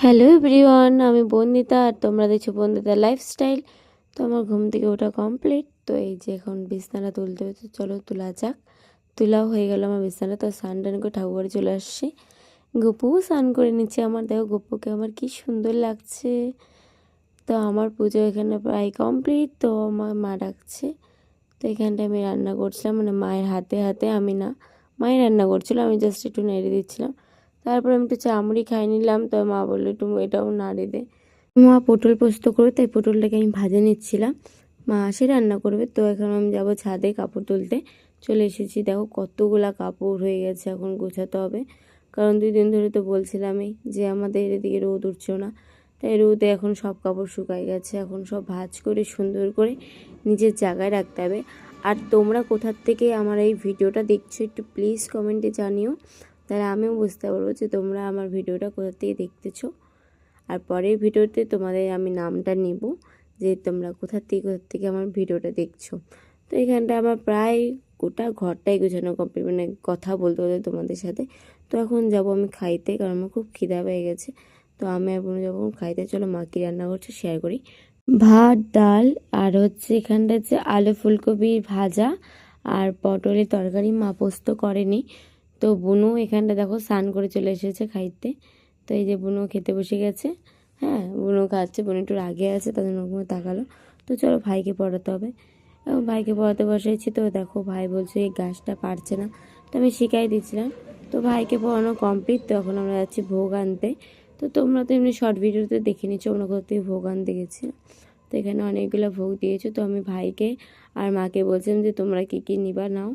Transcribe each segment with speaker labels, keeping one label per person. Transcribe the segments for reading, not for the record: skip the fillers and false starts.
Speaker 1: Hello everyone, আমি বন্দিতা আর তোমরা দেখছো বন্দিতা লাইফস্টাইল। তো আমার ঘুম থেকে ওঠা কমপ্লিট। তো এই যে এখন বিছানা তুলতে হবে, তো চলো তোলা যাক। তোলাও হয়ে গেল আমার বিছানা। তো স্নান টান করে ঠাকুর বাড়ি চলে আসছি। গপুও স্নান করে নিচ্ছে। আমার দেখো গপুকে আমার কি সুন্দর লাগছে। তো আমার পুজো এখানে প্রায় কমপ্লিট। তো আমার মা ডাকছে। তো এখানটায় আমি রান্না করছিলাম, মানে মায়ের হাতে হাতে, আমি না, মাই রান্না করছিল, আমি জাস্ট একটু নেড়ে দিচ্ছিলাম। তারপর আমি একটু চামড়ি খাই নিলাম। তো মা বললো একটু এটাও নাড়ে দে। মা পটল পোস্ত করবে, তাই পটলটাকে আমি ভাজে নিচ্ছিলাম। মা আসে রান্না করবে। তো এখন আমি যাবো ছাদে কাপড় তুলতে। চলে এসেছি, দেখো কতগুলা কাপড় হয়ে গেছে, এখন গোছাতে হবে। কারণ 2 দিন ধরে তো বলছিলামই যে আমাদের এদিকে রোদ উঠছে না, তাই রোদে এখন সব কাপড় শুকায় গেছে। এখন সব ভাঁজ করে সুন্দর করে নিজের জায়গায় রাখতে হবে। আর তোমরা কোথার থেকে আমার এই ভিডিওটা দেখছো একটু প্লিজ কমেন্টে জানিও, তাহলে আমিও বুঝতে পারবো যে তোমরা আমার ভিডিওটা কোথা থেকে দেখতেছো। আর পরের ভিডিওতে তোমাদের আমি নামটা নিব যে তোমরা কোথার থেকে আমার ভিডিওটা দেখছো। তো এখানটা আমার প্রায় গোটা ঘরটাই গোছানো কমপ্লিট, মানে কথা বলতে বলতে তোমাদের সাথে। তো এখন যাব আমি খাইতে, কারণ আমার খুব খিদা পেয়ে গেছে। তো আমি এখন যাবো খাইতে। চলো মা কি রান্না করছে শেয়ার করি। ভাত, ডাল, আর হচ্ছে এখানটা হচ্ছে আলু ফুলকপির ভাজা আর পটলের তরকারি। মা পোস্ত করেনি। তো বুনু এখানটা দেখো স্নান করে চলে এসেছে খাইতে। তো এই যে বুনু খেতে বসে গেছে। হ্যাঁ, বুনু খাচ্ছে, বুনু একটু রাগে আছে, তার জন্য ওখানে তাকালো। তো চলো ভাইকে পড়াতে হবে। এবং ভাইকে পড়াতে বসেছি। তো দেখো ভাই বলছে এই গাছটা পারছে না, তো আমি শিখাই দিচ্ছিলাম। তো ভাইকে পড়ানো কমপ্লিট। তো এখন আমরা যাচ্ছি ভোগ আনতে। তো তোমরা তো এমনি শর্ট ভিডিওতে দেখে নিচ্ছ আমরা কোথা থেকে ভোগ আনতে গেছি। তো এখানে অনেকগুলো ভোগ দিয়েছো। তো আমি ভাইকে আর মাকে বলছিলাম যে তোমরা কী কী নিবা নাও,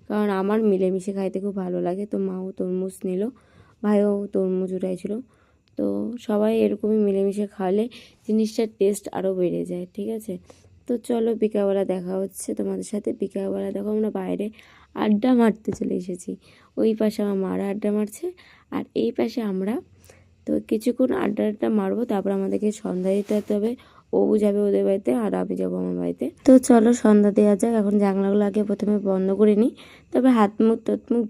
Speaker 1: কারণ আমার মিলেমিশে খাইতে খুব ভালো লাগে। তো মাও তরমুজ নিল, ভাইও তরমুজ উঠাইছিল। তো সবাই এরকমই মিলেমিশে খাওয়ালে জিনিসটার টেস্ট আরও বেড়ে যায়, ঠিক আছে। তো চলো বিকালবেলা দেখা হচ্ছে তোমাদের সাথে। বিকালবেলা দেখো আমরা বাইরে আড্ডা মারতে চলে এসেছি। ওই পাশে আমার মারা আড্ডা মারছে, আর এই পাশে আমরা। তো কিছুক্ষণ আড্ডাটা মারবো, তারপর আমাদেরকে সন্ধ্যা দিতে যেতে হবে। ও যাবে ওদের বাড়িতে আর আমি যাবো আমার বাড়িতে। তো চলো সন্ধ্যা দেওয়া যাক। এখন জানলাগুলো আগে প্রথমে বন্ধ করে নিই, তবে হাত মুখ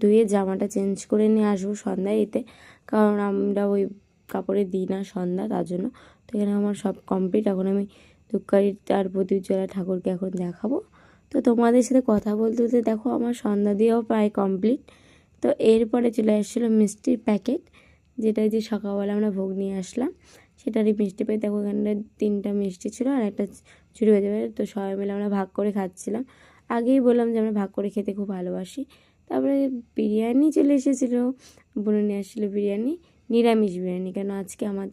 Speaker 1: ধুয়ে জামাটা চেঞ্জ করে নিয়ে আসবো সন্ধ্যা দিতে, কারণ আমরা ওই কাপড়ে দিই না সন্ধ্যা, তার জন্য। তো এখানে আমার সব কমপ্লিট। এখন আমি ধূপকাঠি আর প্রদীপ জ্বালা ঠাকুরকে এখন দেখাবো। তো তোমাদের সাথে কথা বলতে বলতে দেখো আমার সন্ধ্যা দিয়েও প্রায় কমপ্লিট। তো এরপরে চলে আসছিলো মিষ্টির প্যাকেট, যেটা যে সকালবেলা আমরা ভোগ নিয়ে আসলাম, সেটারই মিষ্টি পেয়ে দেখো এখানে 3টা মিষ্টি ছিল আর একটা চুরি হয়ে যাবে। তো সবাই মিলে আমরা ভাগ করে খাচ্ছিলাম। আগেই বললাম যে আমরা ভাগ করে খেতে খুব ভালোবাসি। তারপরে বিরিয়ানি চলে এসেছিলো, বোনে নিয়ে আসছিলো বিরিয়ানি, নিরামিষ বিরিয়ানি, কেন আজকে আমাদের